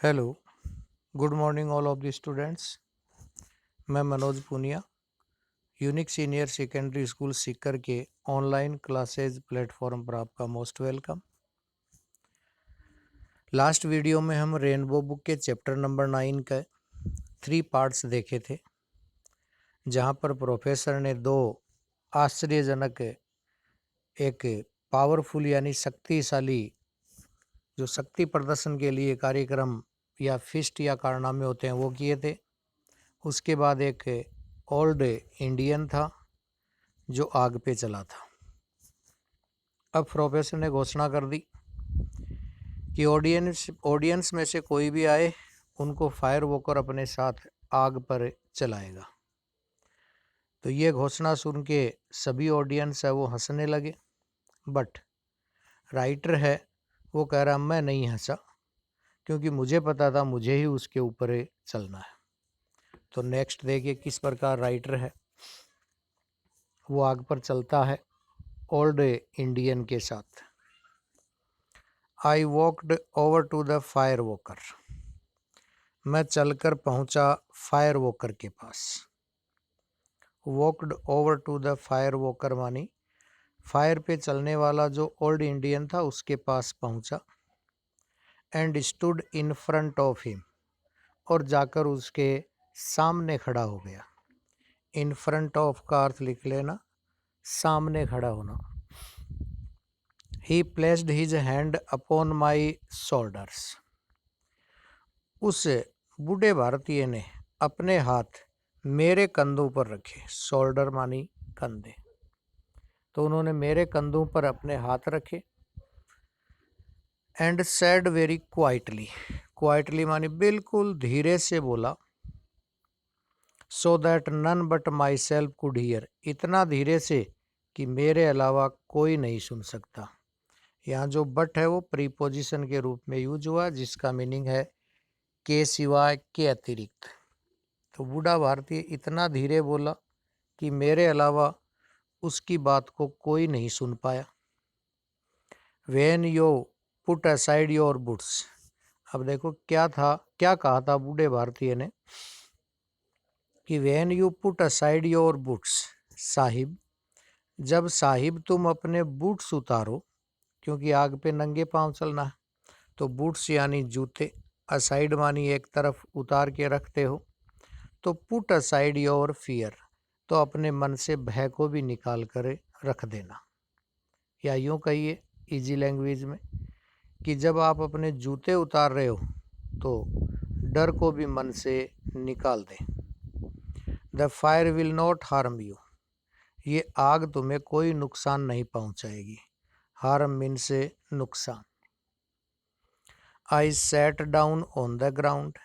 Hello, good morning all of the students. मैं Manoj Poonia, unique senior secondary school Sikar के online classes platform पर आपका most welcome. Last video में हम रेनबो बुक के चैप्टर नंबर 9 के 3 पार्ट्स देखे थे, जहां पर प्रोफेसर ने 2 आश्चर्यजनक एक पावरफुल यानी शक्तिशाली जो शक्ति प्रदर्शन के लिए कार्यक्रम या फिस्ट या कारनामे होते हैं वो किए थे। उसके बाद एक ओल्ड इंडियन था जो आग पे चला था। अब प्रोफेसर ने घोषणा कर दी कि ऑडियंस में से कोई भी आए उनको फायर वॉकर अपने साथ आग पर चलाएगा। तो ये घोषणा सुन के सभी ऑडियंस है वो हंसने लगे, बट राइटर है वो कह रहा मैं नहीं हंसा क्योंकि मुझे पता था मुझे ही उसके ऊपर चलना है। तो नेक्स्ट देखिए किस प्रकार राइटर है वो आग पर चलता है ओल्ड इंडियन के साथ। I walked over to the fire walker. मैं चलकर पहुंचा फायर वॉकर के पास। Walked over to the fire walker मानी फायर पे चलने वाला जो ओल्ड इंडियन था उसके पास पहुंचा। And stood in front of him, और जाकर उसके सामने खड़ा हो गया। इन फ्रंट ऑफ का अर्थ लिख लेना, सामने खड़ा होना। ही placed his hand upon my shoulders. उस बूढ़े भारतीय ने अपने हाथ मेरे कंधों पर रखे। शोल्डर मानी कंधे, तो उन्होंने मेरे कंधों पर अपने हाथ रखे। And said very quietly, quietly मानी बिल्कुल धीरे से बोला। So that none but myself could hear, इतना धीरे से कि मेरे अलावा कोई नहीं सुन सकता। यहाँ जो बट है वो प्रीपोजिशन के रूप में यूज हुआ, जिसका मीनिंग है के सिवाय, के अतिरिक्त। तो बूढ़ा भारतीय इतना धीरे बोला कि मेरे अलावा उसकी बात को कोई नहीं सुन पाया। When you put aside your boots, अब देखो क्या था, क्या कहा था बूढ़े भारतीय ने कि when you put aside your boots, Sahib, जब साहिब तुम अपने बूट्स उतारो, क्योंकि आग पे नंगे पांव चलना है, तो बूट्स यानी जूते, असाइड मानी एक तरफ उतार के रखते हो, तो पुट असाइड योर फियर, तो अपने मन से भय को भी निकाल कर रख देना। या यूं कहिए इजी लैंग्वेज में कि जब आप अपने जूते उतार रहे हो तो डर को भी मन से निकाल दें। The fire will not harm you, ये आग तुम्हें कोई नुकसान नहीं पहुंचाएगी। हार्म मीन से नुकसान। I sat down on the ground,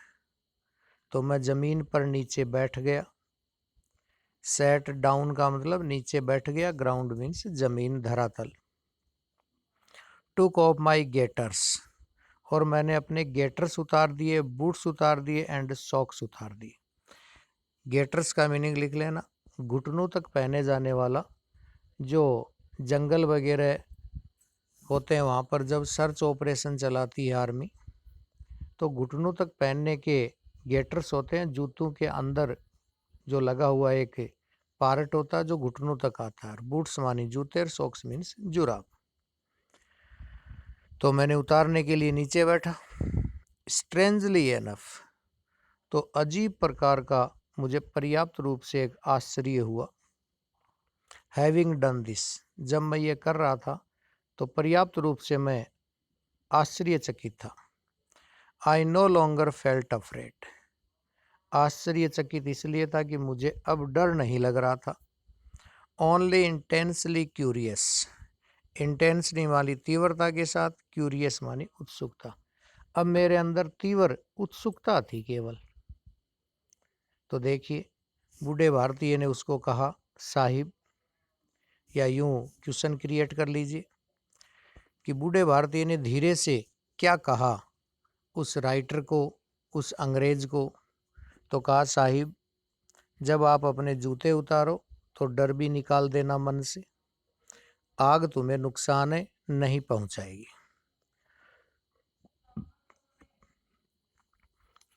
तो मैं जमीन पर नीचे बैठ गया। सेट डाउन का मतलब नीचे बैठ गया, ग्राउंड मीन्स जमीन, धरातल। टुक ऑफ माई गेटर्स, और मैंने अपने गेटर्स उतार दिए, बूट्स उतार दिए, एंड सॉक्स उतार दिए। गेटर्स का मीनिंग लिख लेना, घुटनों तक पहने जाने वाला, जो जंगल वगैरह होते हैं वहाँ पर जब सर्च ऑपरेशन चलाती है आर्मी, तो घुटनों तक पहनने के गेटर्स होते हैं। जूतों के अंदर जो लगा हुआ एक पार्ट होता है जो घुटनों तक आता है। बूट्स मानी जूते और सॉक्स मीन्स जुराब। तो मैंने उतारने के लिए नीचे बैठा। स्ट्रेंजली एनफ, तो अजीब प्रकार का मुझे पर्याप्त रूप से एक आश्चर्य हुआ। हैविंग डन दिस, जब मैं ये कर रहा था तो पर्याप्त रूप से मैं आश्चर्यचकित था। I know longer felt afraid, आश्चर्यचकित इसलिए था कि मुझे अब डर नहीं लग रहा था। ओनली इंटेंसली क्यूरियस, इंटेंसली वाली तीव्रता के साथ, क्यूरियस मानी उत्सुकता। अब मेरे अंदर तीव्र उत्सुकता थी केवल। तो देखिए बूढ़े भारतीय ने उसको कहा साहिब, या यूं क्वेश्चन क्रिएट कर लीजिए कि बूढ़े भारतीय ने धीरे से क्या कहा उस राइटर को, उस अंग्रेज को। तो कहा साहिब, जब आप अपने जूते उतारो तो डर भी निकाल देना मन से, आग तुम्हें नुकसान नहीं पहुंचाएगी।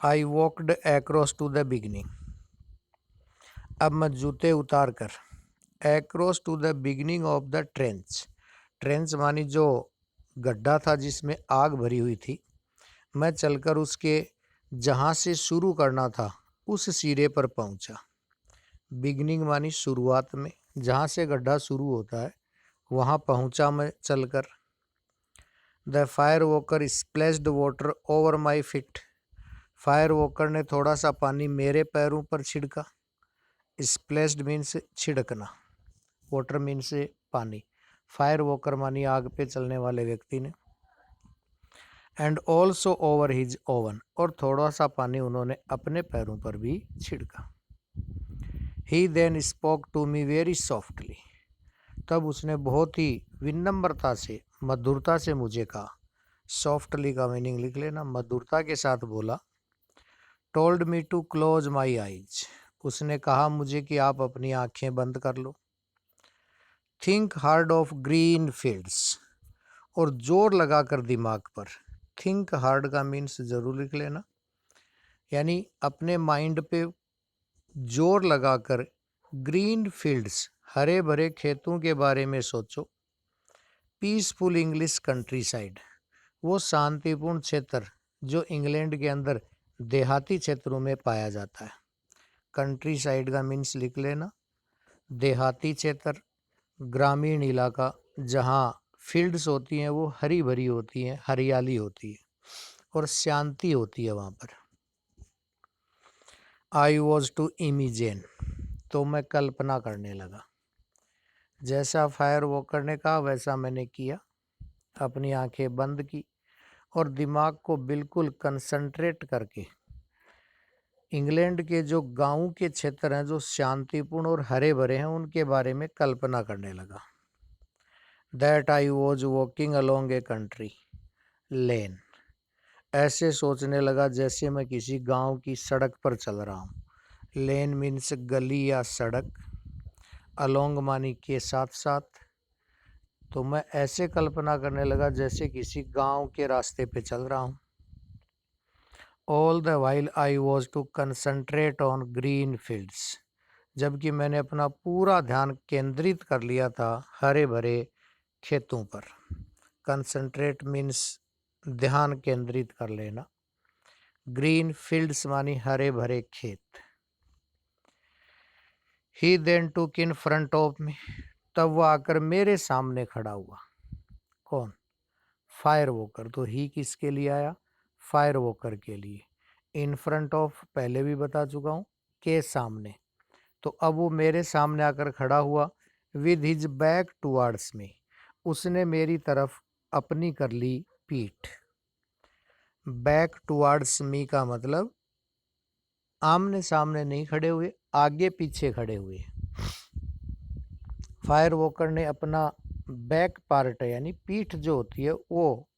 I walked across to the beginning. अब मैं जूते उतार कर across to the beginning of the trench. Trench मानी जो गड्ढा था जिसमें आग भरी हुई थी। मैं चलकर उसके जहाँ से शुरू करना था उस सिरे पर पहुँचा। बिगनिंग मानी शुरुआत में, जहाँ से गड्ढा शुरू होता है वहाँ पहुँचा मैं चलकर। The fire walker splashed water over my fit. Fire walker ने थोड़ा सा पानी मेरे पैरों पर छिड़का। स्प्लैश्ड मीन्स छिड़कना, वाटर मीन्स पानी, फायर वॉकर मानी आग पे चलने वाले व्यक्ति ने। And also over his oven, और थोड़ा सा पानी उन्होंने अपने पैरों पर भी छिड़का। He then spoke to me very softly. तब उसने बहुत ही विनम्रता से, मधुरता से मुझे कहा। सॉफ्टली का मीनिंग लिख लेना, मधुरता के साथ बोला। Told me to close my eyes. उसने कहा मुझे कि आप अपनी आंखें बंद कर लो। Think hard of green fields, और जोर लगाकर दिमाग पर। थिंक हार्ड का मीन्स जरूर लिख लेना, यानी अपने माइंड पे जोर लगाकर ग्रीन फील्ड्स, हरे भरे खेतों के बारे में सोचो। पीसफुल इंग्लिश कंट्री साइड, वो शांतिपूर्ण क्षेत्र जो इंग्लैंड के अंदर देहाती क्षेत्रों में पाया जाता है। कंट्री साइड का मीन्स लिख लेना, देहाती क्षेत्र, ग्रामीण इलाका जहाँ फील्ड्स होती हैं वो हरी भरी होती हैं, हरियाली होती है और शांति होती है वहाँ पर। आई वॉज टू इमेजिन, तो मैं कल्पना करने लगा। जैसा फायर वॉकर ने कहा वैसा मैंने किया, अपनी आंखें बंद की और दिमाग को बिल्कुल कंसंट्रेट करके इंग्लैंड के जो गांव के क्षेत्र हैं जो शांतिपूर्ण और हरे भरे हैं उनके बारे में कल्पना करने लगा। That I was walking along a country lane, ऐसे सोचने लगा जैसे मैं किसी गांव की सड़क पर चल रहा हूँ। लेन मीन्स गली या सड़क, अलोंग मानी के साथ साथ। तो मैं ऐसे कल्पना करने लगा जैसे किसी गांव के रास्ते पे चल रहा हूँ। All the while I was to concentrate on green fields, जबकि मैंने अपना पूरा ध्यान केंद्रित कर लिया था हरे भरे खेतों पर। कंसंट्रेट मीन्स ध्यान केंद्रित कर लेना, ग्रीन फील्ड्स मानी हरे भरे खेत। He then took in front of me, तब वह आकर मेरे सामने खड़ा हुआ। कौन? Fire walker. तो ही किसके लिए आया? फायर वॉकर के लिए। इन फ्रंट ऑफ पहले भी बता चुका हूँ, के सामने। तो अब वो मेरे सामने आकर खड़ा हुआ। विद हिज बैक टुवार्ड्स मी, उसने मेरी तरफ अपनी कर ली पीठ। बैक टुवार्ड्स मी का मतलब आमने सामने नहीं खड़े हुए, आगे पीछे खड़े हुए। फायर वॉकर ने अपना बैक पार्ट यानी पीठ जो होती है वो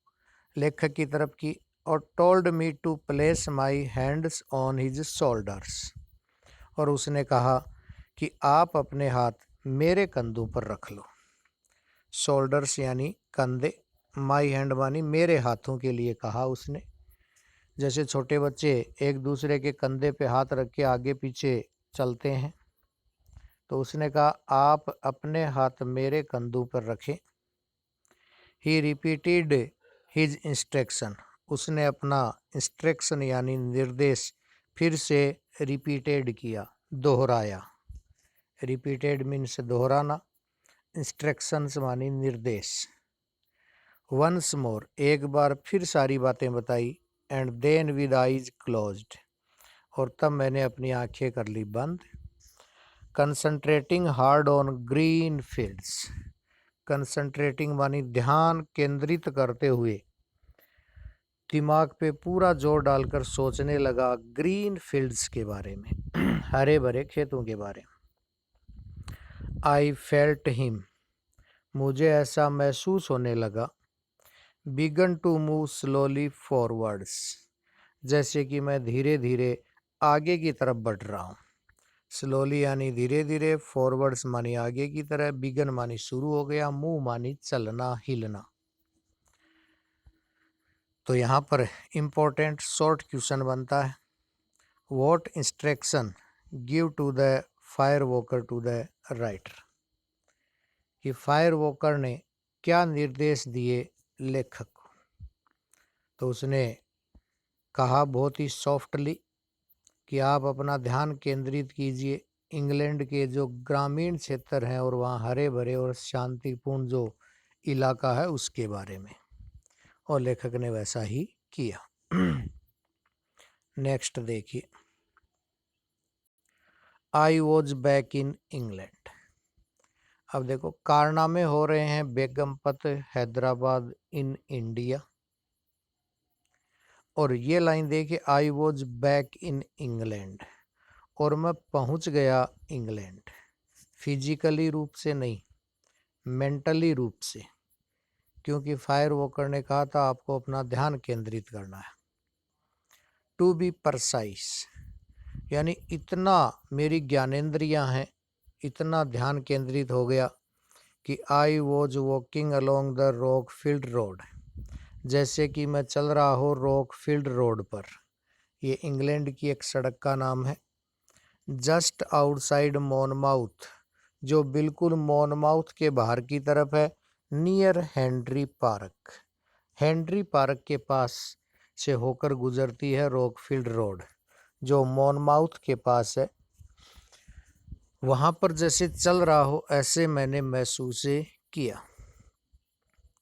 लेखक की तरफ की, और told me to place my hands on his shoulders, और उसने कहा कि आप अपने हाथ मेरे कंधों पर रख लो। शोल्डर्स यानी कंधे, माई हैंड मानी मेरे हाथों के लिए कहा उसने। जैसे छोटे बच्चे एक दूसरे के कंधे पे हाथ रख के आगे पीछे चलते हैं, तो उसने कहा आप अपने हाथ मेरे कंधों पर रखें। ही रिपीटेड हिज इंस्ट्रक्शन, उसने अपना इंस्ट्रक्शन यानी निर्देश फिर से रिपीटेड किया, दोहराया। रिपीटेड मीन्स दोहराना, इंस्ट्रक्शंस मानी निर्देश। वंस मोर, एक बार फिर सारी बातें बताई। And then with eyes closed, और तब मैंने अपनी आंखें कर ली बंद। Concentrating hard on green fields, concentrating मानी ध्यान केंद्रित करते हुए, दिमाग पे पूरा जोर डालकर सोचने लगा ग्रीन फील्ड्स के बारे में, हरे भरे खेतों के बारे में। आई फेल्ट हिम, मुझे ऐसा महसूस होने लगा। Began to move slowly forwards, जैसे कि मैं धीरे धीरे आगे की तरफ बढ़ रहा हूँ। स्लोली यानी धीरे धीरे, फॉरवर्ड्स मानी आगे की तरह, बिगन मानी शुरू हो गया, मूव मानी चलना, हिलना। तो यहाँ पर इम्पोर्टेंट शॉर्ट क्वेश्चन बनता है, what instruction give to the fire walker to the writer, कि फायर वॉकर ने क्या निर्देश दिए लेखक को। तो उसने कहा बहुत ही सॉफ्टली कि आप अपना ध्यान केंद्रित कीजिए इंग्लैंड के जो ग्रामीण क्षेत्र हैं और वहाँ हरे भरे और शांतिपूर्ण जो इलाका है उसके बारे में, और लेखक ने वैसा ही किया। नेक्स्ट देखिए, आई वॉज बैक इन इंग्लैंड। अब देखो कारनामे हो रहे हैं बेगमपत हैदराबाद इन इंडिया, और ये लाइन देखिए, आई वॉज बैक इन इंग्लैंड, और मैं पहुंच गया इंग्लैंड, फिजिकली रूप से नहीं, मेंटली रूप से, क्योंकि फायर वॉकर ने कहा था आपको अपना ध्यान केंद्रित करना है। टू बी परसाइज, यानी इतना मेरी ज्ञानेंद्रियां हैं, इतना ध्यान केंद्रित हो गया कि आई was walking along the rock field road, जैसे कि मैं चल रहा हूँ रॉक फील्ड रोड पर। ये इंग्लैंड की एक सड़क का नाम है। जस्ट आउटसाइड मॉनमाउथ, जो बिल्कुल मॉनमाउथ के बाहर की तरफ है, near Henry park, Henry park के पास से होकर गुजरती है रॉकफील्ड रोड, जो मॉनमाउथ के पास है। वहाँ पर जैसे चल रहा हो ऐसे मैंने महसूस किया।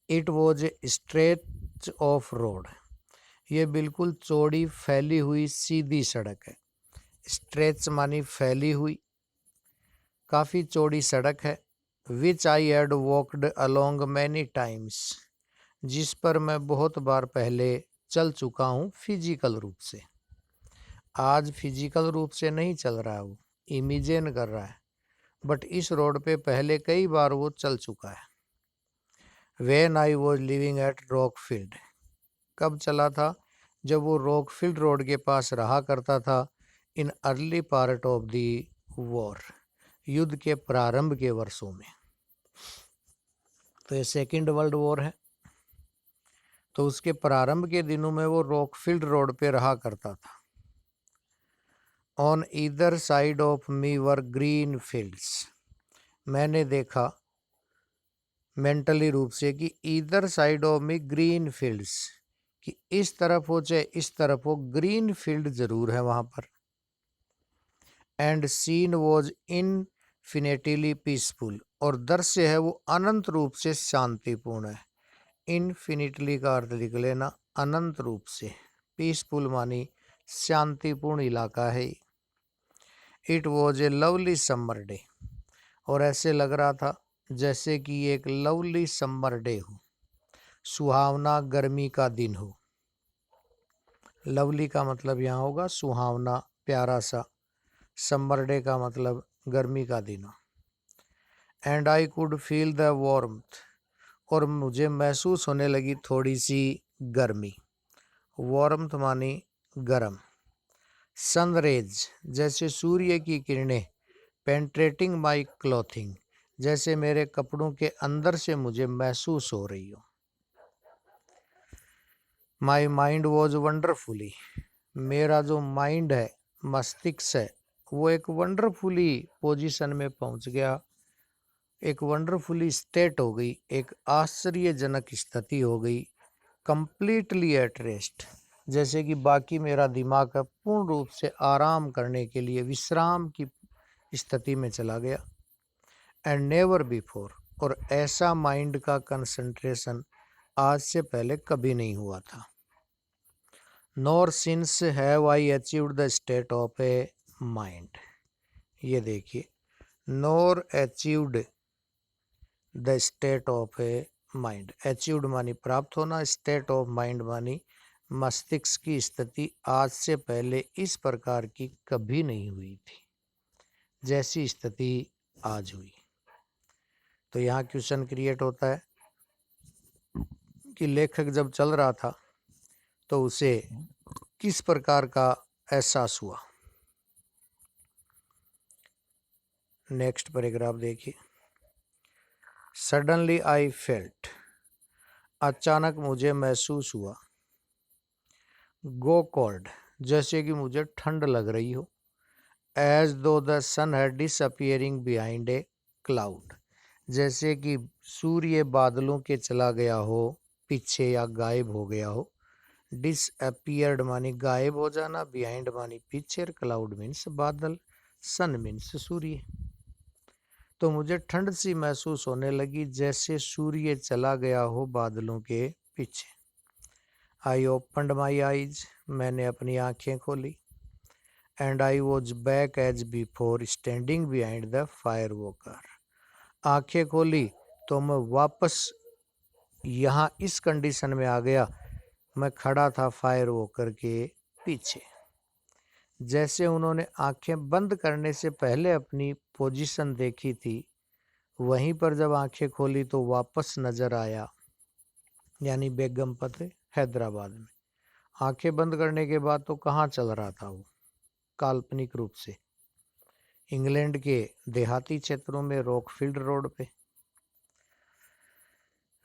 It was A stretch of road, ये बिल्कुल चौड़ी फैली हुई सीधी सड़क है। स्ट्रेच मानी फैली हुई, काफ़ी चौड़ी सड़क है। Which I had walked along many times, जिस पर मैं बहुत बार पहले चल चुका हूँ फिजिकल रूप से। आज फिजिकल रूप से नहीं चल रहा है, वो इमेजिन कर रहा है, बट इस रोड पे पहले कई बार वो चल चुका है। When I was living at Rockfield, कब चला था? जब वो रॉकफील्ड रोड के पास रहा करता था। In early part of the war, युद्ध के प्रारंभ के वर्षों में। तो ये सेकेंड वर्ल्ड वॉर है, तो उसके प्रारंभ के दिनों में वो रॉकफील्ड रोड पे रहा करता था। On either side of me were green fields, मैंने देखा मेंटली रूप से कि either side of me green fields, कि इस तरफ हो चाहे इस तरफ हो, ग्रीन फील्ड जरूर है वहां पर। And scene was infinitely peaceful, और दृश्य है वो अनंत रूप से शांतिपूर्ण है। इनफिनिटली का अर्थ लिख लेना, अनंत रूप से। पीसफुल मानी शांतिपूर्ण इलाका है। It was A lovely summer day, और ऐसे लग रहा था जैसे कि एक लवली समर डे हो, सुहावना गर्मी का दिन हो। लवली का मतलब यहाँ होगा सुहावना, प्यारा सा। समर डे का मतलब गर्मी का दिन हो। And I could feel the warmth, और मुझे महसूस होने लगी थोड़ी सी गर्मी। वार्मथ मानी गर्म। सनरेज, जैसे सूर्य की किरणें। पेंट्रेटिंग माई क्लॉथिंग, जैसे मेरे कपड़ों के अंदर से मुझे महसूस हो रही हो। माई माइंड वॉज वंडरफुली, मेरा जो माइंड है, मस्तिष्क है, वो एक वंडरफुली पोजीशन में पहुंच गया, एक वंडरफुली स्टेट हो गई, एक आश्चर्यजनक स्थिति हो गई। कंप्लीटली एट रेस्ट, जैसे कि बाकी मेरा दिमाग है पूर्ण रूप से आराम करने के लिए विश्राम की स्थिति में चला गया। एंड नेवर बिफोर, और ऐसा माइंड का कंसंट्रेशन आज से पहले कभी नहीं हुआ था। Nor since have I achieved the state of a mind, ये देखिए, nor achieved the state of a mind. Achieved मानी प्राप्त होना, स्टेट ऑफ माइंड मानी मस्तिष्क की स्थिति आज से पहले इस प्रकार की कभी नहीं हुई थी जैसी स्थिति आज हुई। तो यहाँ क्वेश्चन क्रिएट होता है कि लेखक जब चल रहा था तो उसे किस प्रकार का एहसास हुआ। नेक्स्ट पैराग्राफ देखिए। सडनली आई फेल्ट, अचानक मुझे महसूस हुआ। गो कोल्ड, जैसे कि मुझे ठंड लग रही हो। एज दो द सन है डिसअपियरिंग बिहाइंड ए क्लाउड, जैसे कि सूर्य बादलों के चला गया हो पीछे या गायब हो गया हो। डिसअपियर्ड मानी गायब हो जाना, बिहाइंड मानी पीछे, क्लाउड मीन्स बादल, सन मीन्स सूर्य। तो मुझे ठंड सी महसूस होने लगी जैसे सूर्य चला गया हो बादलों के पीछे। आई ओपन्ड माई आईज, मैंने अपनी आंखें खोली। And I was back as before standing behind the fire walker, आंखें खोली तो मैं वापस यहाँ इस कंडीशन में आ गया, मैं खड़ा था फायर वॉकर के पीछे। जैसे उन्होंने आंखें बंद करने से पहले अपनी पोजीशन देखी थी, वहीं पर जब आंखें खोली तो वापस नजर आया, यानी बेगमपत हैदराबाद में। आंखें बंद करने के बाद तो कहाँ चल रहा था वो, काल्पनिक रूप से इंग्लैंड के देहाती क्षेत्रों में रॉकफील्ड रोड पे।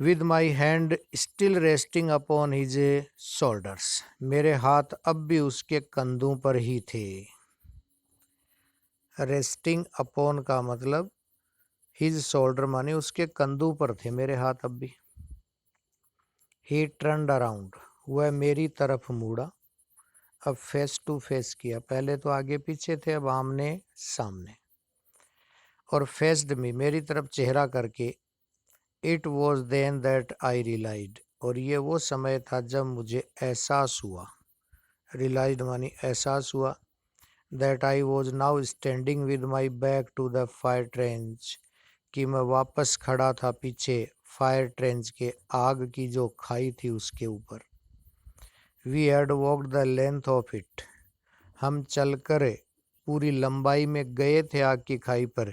With my hand still resting upon his shoulders, मेरे हाथ अब भी उसके कंधों पर ही थे। रेस्टिंग अपॉन का मतलब हिज शोल्डर माने उसके कंधों पर थे मेरे हाथ अब भी। ही टर्न्ड अराउंड, वह मेरी तरफ मुड़ा। अब फेस टू फेस किया, पहले तो आगे पीछे थे, अब आमने सामने। और फेस्ड मी, मेरी तरफ चेहरा करके। It was then that I realised, और ये वो समय था जब मुझे एहसास हुआ। रियलाइज्ड मानी एहसास हुआ। That I was now standing with my back to the fire trench, कि मैं वापस खड़ा था पीछे फायर ट्रेंच के, आग की जो खाई थी उसके ऊपर। We had walked the length of it, हम चलकर पूरी लंबाई में गए थे आग की खाई पर।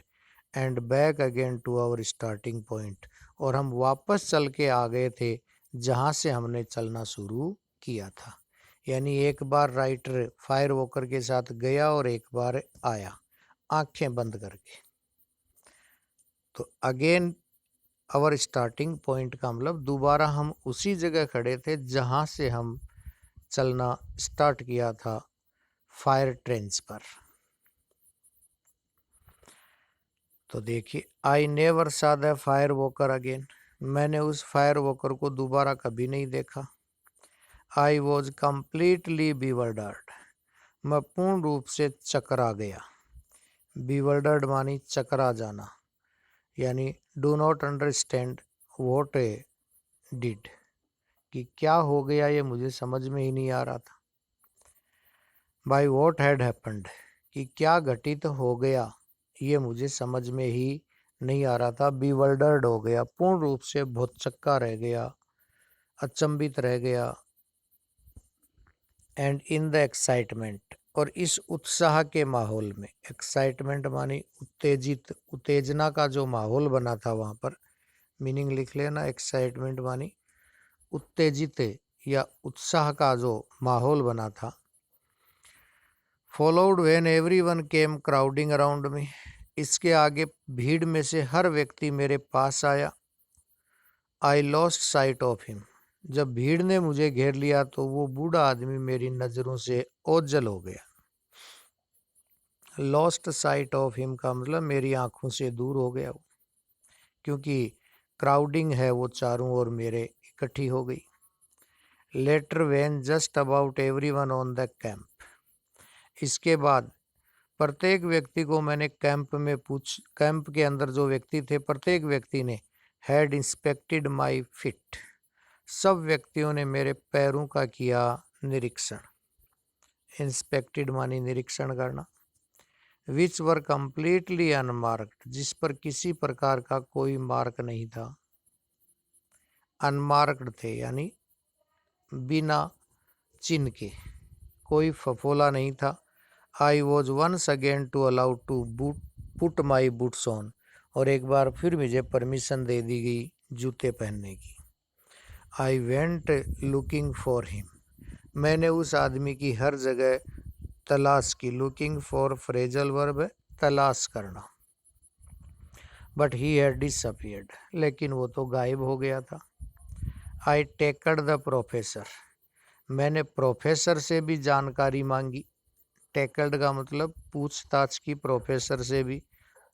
And back again to our starting point, और हम वापस चल के आ गए थे जहाँ से हमने चलना शुरू किया था। यानी एक बार राइटर फायर वॉकर के साथ गया और एक बार आया आंखें बंद करके। तो अगेन आवर स्टार्टिंग पॉइंट का मतलब दोबारा हम उसी जगह खड़े थे जहाँ से हम चलना स्टार्ट किया था फायर ट्रेंच पर। तो देखिए, आई नेवर सा द फायर वॉकर अगेन, मैंने उस फायर वॉकर को दोबारा कभी नहीं देखा। आई वॉज कम्प्लीटली बिवर्डर्ड, मैं पूर्ण रूप से चकरा गया। बिवर्डर्ड मानी चकरा जाना, यानी do not understand what A did, कि क्या हो गया ये मुझे समझ में ही नहीं आ रहा था। बाई वॉट हैड हैपेंड, कि क्या घटित हो गया ये मुझे समझ में ही नहीं आ रहा था। बीवर्डर्ड हो गया, पूर्ण रूप से भौचक्का रह गया, अचंभित रह गया। एंड इन द एक्साइटमेंट, और इस उत्साह के माहौल में, एक्साइटमेंट मानी उत्तेजित, उत्तेजना का जो माहौल बना था वहाँ पर, मीनिंग लिख लेना, एक्साइटमेंट मानी उत्तेजित या उत्साह का जो माहौल बना था। Followed when everyone came crowding around me, इसके आगे भीड़ में से हर व्यक्ति मेरे पास आया। I lost site of him, जब भीड़ ने मुझे घेर लिया तो वो बूढ़ा आदमी मेरी नज़रों से ओझल हो गया। लॉस्ट साइट ऑफ हिम का मतलब मेरी आंखों से दूर हो गया वो, क्योंकि क्राउडिंग है वो चारों ओर मेरे इकट्ठी हो गई। Letter when just about everyone on the camp, इसके बाद प्रत्येक व्यक्ति को मैंने कैंप के अंदर जो व्यक्ति थे प्रत्येक व्यक्ति ने हैड इंस्पेक्टेड माई फिट, सब व्यक्तियों ने मेरे पैरों का किया निरीक्षण। इंस्पेक्टेड मानी निरीक्षण करना। विच वर कंप्लीटली अनमार्क्ड, जिस पर किसी प्रकार का कोई मार्क नहीं था। अनमार्क्ड थे यानी बिना चिन्ह के, कोई फफोला नहीं था। I was once again to allowed to put my boots on, और एक बार फिर मुझे परमिशन दे दी गई जूते पहनने की। I went looking for him, मैंने उस आदमी की हर जगह तलाश की। लुकिंग फॉर फ्रेजल वर्ब है, तलाश करना। बट ही हैड डिसअपियर्ड, लेकिन वो तो गायब हो गया था। आई टेकड द प्रोफेसर, मैंने प्रोफेसर से भी जानकारी मांगी। टैकल्ड का मतलब पूछताछ की, प्रोफेसर से भी।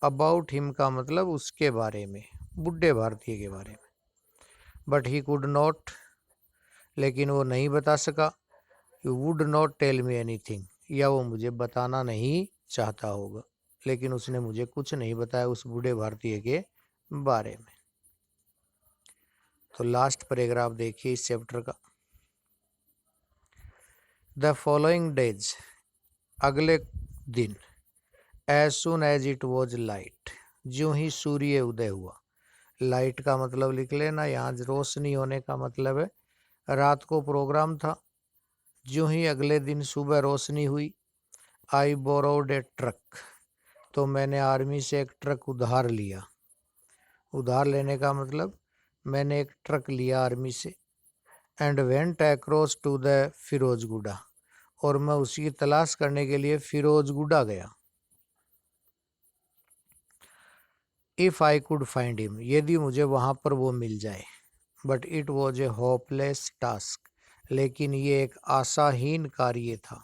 अबाउट हिम का मतलब उसके बारे में, बुड्ढे भारतीय के बारे में। बट ही कुड नॉट, लेकिन वो नहीं बता सका। You would not tell me anything, या वो मुझे बताना नहीं चाहता होगा, लेकिन उसने मुझे कुछ नहीं बताया उस बूढ़े भारतीय के बारे में। तो लास्ट पैराग्राफ देखिए इस चैप्टर का। द फॉलोइंग डेज, अगले दिन, as soon as it was light, ज्यों ही सूर्य उदय हुआ। लाइट का मतलब लिख लेना, यहाँ रोशनी होने का मतलब है रात को प्रोग्राम था। ज्यों ही अगले दिन सुबह रोशनी हुई। आई बोरोड ए ट्रक, तो मैंने आर्मी से एक ट्रक उधार लिया। उधार लेने का मतलब मैंने एक ट्रक लिया आर्मी से। And went across to the Firozguda, और मैं उसकी तलाश करने के लिए फिरोजगुड़ा गया। If I could find him, यदि मुझे वहाँ पर वो मिल जाए। But it was a hopeless task, लेकिन ये एक आशाहीन कार्य था,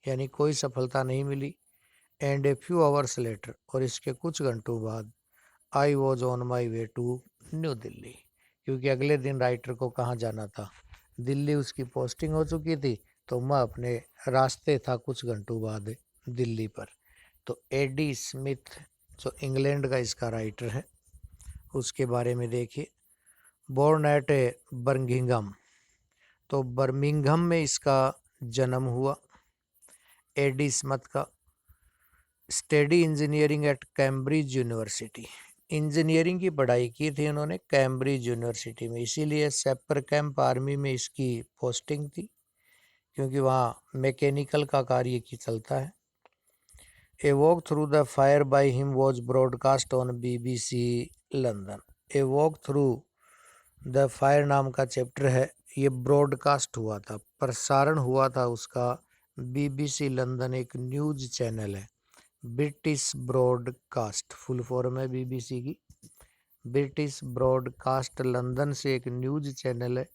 यानी कोई सफलता नहीं मिली। And a few hours later, और इसके कुछ घंटों बाद, I was on my way to New Delhi, क्योंकि अगले दिन राइटर को कहाँ जाना था, दिल्ली उसकी पोस्टिंग हो चुकी थी, तो मैं अपने रास्ते था कुछ घंटों बाद दिल्ली पर। तो एडी स्मिथ जो इंग्लैंड का इसका राइटर है उसके बारे में देखिए। बोर्न एट बर्मिंघम, तो बर्मिंघम में इसका जन्म हुआ एडी स्मिथ का। Study engineering at Cambridge university, engineering की पढ़ाई की थी उन्होंने कैम्ब्रिज यूनिवर्सिटी में, इसीलिए सेपर कैंप आर्मी में इसकी पोस्टिंग थी, क्योंकि वहाँ मैकेनिकल का कार्य की चलता है। ए walk through the fire by him was broadcast on BBC London. A walk through the fire नाम का चैप्टर है, ये ब्रॉडकास्ट हुआ था, प्रसारण हुआ था उसका BBC लंदन, एक न्यूज चैनल है। ब्रिटिश ब्रॉडकास्ट फुल फॉर्म है BBC की। ब्रिटिश ब्रॉडकास्ट लंदन से एक न्यूज चैनल है,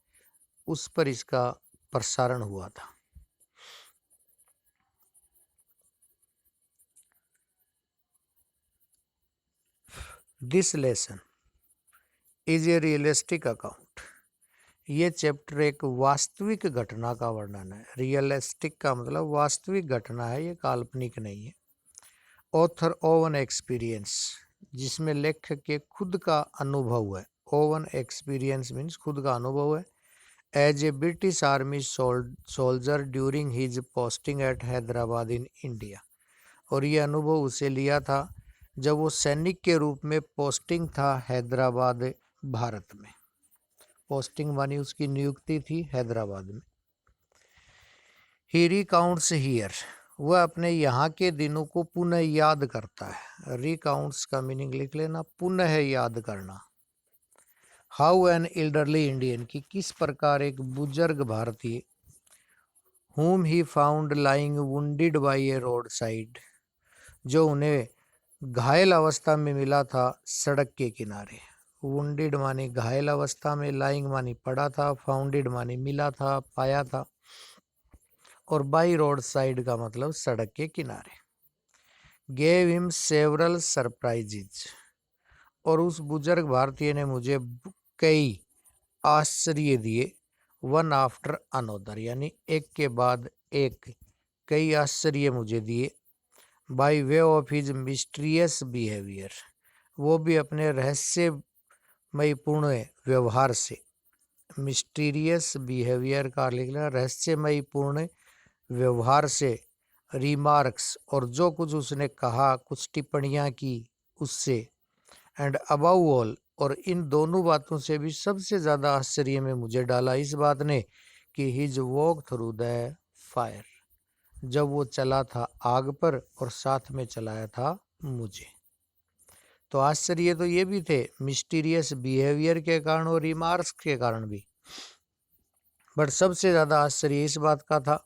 उस पर इसका प्रसारण हुआ था। This lesson is a realistic account, ये चैप्टर एक वास्तविक घटना का वर्णन है। रियलिस्टिक का मतलब वास्तविक घटना है, ये काल्पनिक नहीं है। ऑथर ओवन एक्सपीरियंस, जिसमें लेखक के खुद का अनुभव है। ओवन एक्सपीरियंस मीन्स खुद का अनुभव है। As a British army soldier during his posting at Hyderabad in India, और ये अनुभव उसे लिया था जब वो सैनिक के रूप में पोस्टिंग था हैदराबाद भारत में। पोस्टिंग मानी उसकी नियुक्ति थी हैदराबाद में। ही रिकाउंट्स हियर, वह अपने यहाँ के दिनों को पुनः याद करता है। रिकाउंट्स का मीनिंग लिख लेना, पुनः याद करना। हाउ एन एल्डरली इंडियन, की किस प्रकार एक बुजुर्ग भारतीय, whom he found lying wounded by a roadside, जो उन्हें घायल अवस्था में मिला था सड़क के किनारे। वुंडेड माने घायल अवस्था में, लाइंग मानी पड़ा था, फाउंडेड मानी मिला था, पाया था, और बाई रोड साइड का मतलब सड़क के किनारे। गेव हिम सेवरल सरप्राइजेज, और उस बुजुर्ग भारतीय ने मुझे कई आश्चर्य दिए। वन आफ्टर अनोदर, यानी एक के बाद एक कई आश्चर्य मुझे दिए। By way of his mysterious behaviour, वो भी अपने रहस्यमय पूर्ण व्यवहार से। मिस्टीरियस बिहेवियर का लिखना, रहस्यमय पूर्ण व्यवहार से। रिमार्क्स, और जो कुछ उसने कहा, कुछ टिप्पणियाँ की उससे। एंड अबाउ ऑल, और इन दोनों बातों से भी सबसे ज़्यादा आश्चर्य में मुझे डाला इस बात ने कि his walk through the fire, जब वो चला था आग पर और साथ में चलाया था मुझे। तो आश्चर्य तो ये भी थे मिस्टीरियस बिहेवियर के कारण और रिमार्क्स के कारण भी, बट सबसे ज़्यादा आश्चर्य इस बात का था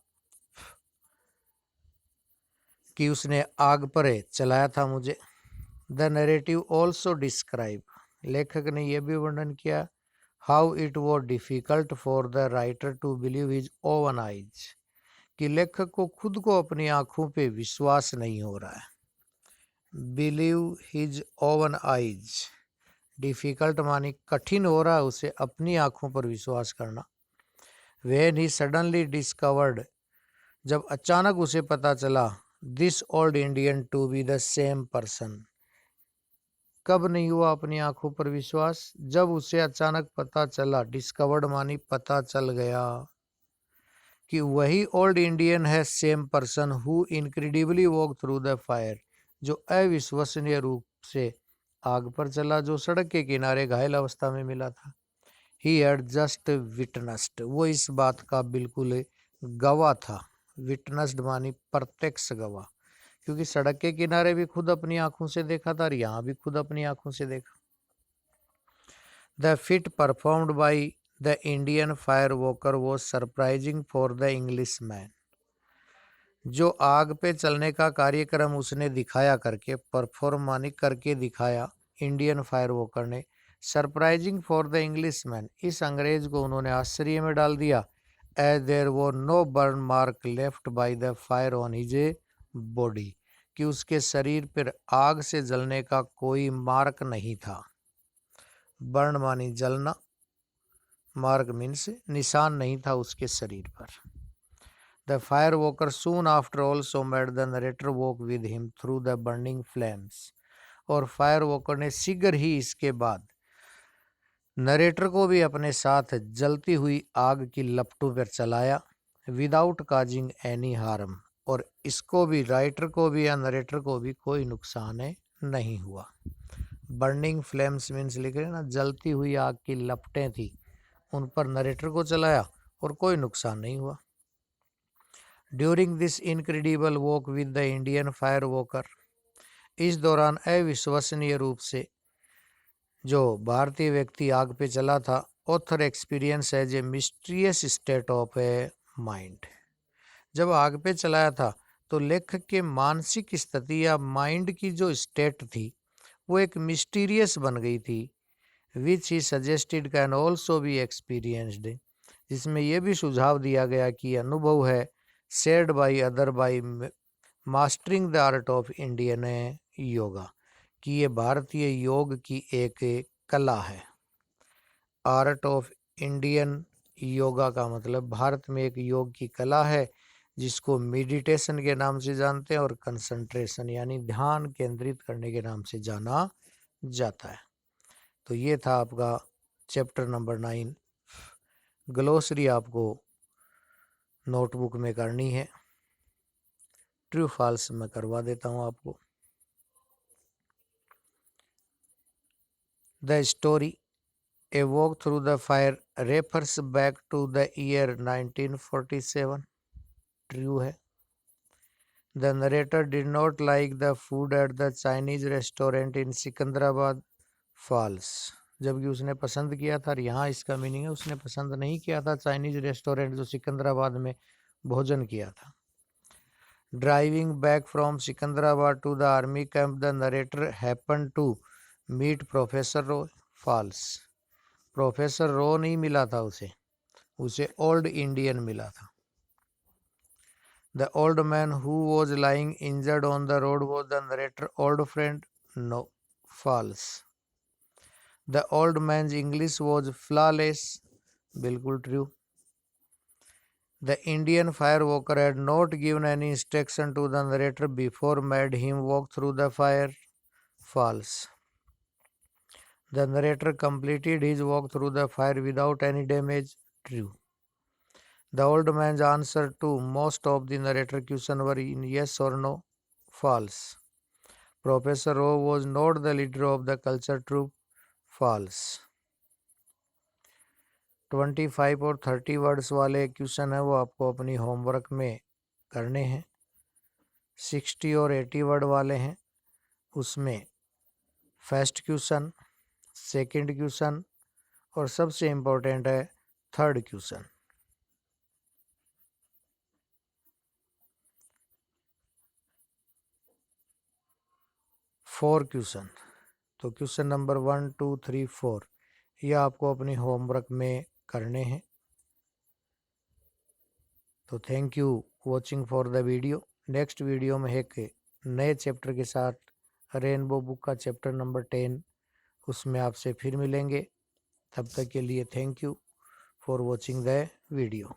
कि उसने आग पर चलाया था मुझे। द नरेटिव ऑल्सो डिस्क्राइब, लेखक ने यह भी वर्णन किया, how it was difficult for the writer to believe his own eyes, कि लेखक को खुद को अपनी आंखों पे विश्वास नहीं हो रहा है। Believe his own eyes, difficult मानी कठिन हो रहा है उसे अपनी आंखों पर विश्वास करना। व्हेन ही सडनली डिस्कवर्ड, जब अचानक उसे पता चला, this old Indian to be the same person. कब नहीं हुआ अपनी आंखों पर विश्वास? जब उसे अचानक पता चला, डिस्कवर्ड मानी पता चल गया, कि वही ओल्ड इंडियन है, same person who incredibly walk through the fire, जो अविश्वसनीय रूप से आग पर चला, जो सड़क के किनारे घायल अवस्था में मिला था। ही हैड जस्ट विटनेस्ड, वो इस बात का बिल्कुल गवाह था। विटनेस्ड मानी प्रत्यक्ष गवाह, क्योंकि सड़क के किनारे भी खुद अपनी आंखों से देखा था और यहाँ भी खुद अपनी आंखों से देखा। The fit performed by the Indian fire walker was surprising for the English man, जो आग पे चलने का कार्यक्रम उसने दिखाया करके, परफॉर्म मानी करके दिखाया, इंडियन फायर वॉकर ने, surprising for the Englishman, इस अंग्रेज को उन्होंने आश्चर्य में डाल दिया। As there was no burn mark left by the fire on his body, कि उसके शरीर पर आग से जलने का कोई मार्क नहीं था। बर्न मानी जलना, मार्क मीन्स निशान नहीं था उसके शरीर पर। The fire walker soon after also made the narrator walk with him through the burning flames, और फायर वॉकर ने शीघ्र ही इसके बाद नरेटर को भी अपने साथ जलती हुई आग की लपटों पर चलाया, विदाउट काजिंग एनी हार्म, और इसको भी, राइटर को भी या नरेटर को भी कोई नुकसान नहीं हुआ। बर्निंग फ्लेम्स मीन्स लिख रहे ना, जलती हुई आग की लपटें थी, उन पर नरेटर को चलाया और कोई नुकसान नहीं हुआ। During this incredible walk with the Indian fire walker, इस दौरान अविश्वसनीय रूप से जो भारतीय व्यक्ति आग पे चला था, author experience as a mysterious state of a mind, जब आग पे चलाया था तो लेखक के मानसिक स्थिति या माइंड की जो स्टेट थी वो एक मिस्टीरियस बन गई थी। Which he suggested can also be experienced, जिसमें यह भी सुझाव दिया गया कि अनुभव है, shared by other by mastering the art of Indian yoga, कि ये भारतीय योग की एक कला है। आर्ट ऑफ इंडियन योगा का मतलब भारत में एक योग की कला है, जिसको मेडिटेशन के नाम से जानते हैं और कंसंट्रेशन यानी ध्यान केंद्रित करने के नाम से जाना जाता है। तो ये था आपका चैप्टर नंबर 9। ग्लोसरी आपको नोटबुक में करनी है, ट्रू फॉल्स मैं करवा देता हूँ आपको। The story a walk through the fire refers back to the year 1947, true है। The narrator did not like the food at the Chinese restaurant in Secunderabad, false, जबकि उसने पसंद किया था, और यहाँ इसका मीनिंग है उसने पसंद नहीं किया था चाइनीज रेस्टोरेंट जो सिकंदराबाद में भोजन किया था। Driving back from Secunderabad to the army camp the narrator happen to meet professor Rowe, false, professor Rowe नहीं मिला था उसे ओल्ड इंडियन मिला था। The old man who was lying injured on the road was the narrator old friend, no, false. The old man's English was flawless, बिल्कुल true. The Indian fire walker had not given any instruction to the narrator before made him walk through the fire, false. The narrator completed his walk through the fire without any damage, true. The old man's answer to most of the narrator questions were in yes or no, false. Professor O was not the leader of the culture troop, false. 25 और 30 words वाले question है वो आपको अपनी homework में करने हैं। 60 और 80 वर्ड वाले हैं, उसमें फर्स्ट क्वेश्चन, सेकंड क्वेश्चन और सबसे इम्पोर्टेंट है थर्ड क्वेश्चन। फोर क्वेश्चन, तो क्वेश्चन नंबर 1, 2, 3, 4 ये आपको अपनी होमवर्क में करने हैं। तो thank you watching for the video. Next video में एक नए चैप्टर के साथ रेनबो बुक का चैप्टर नंबर 10 उसमें आपसे फिर मिलेंगे। तब तक के लिए thank you for watching the video.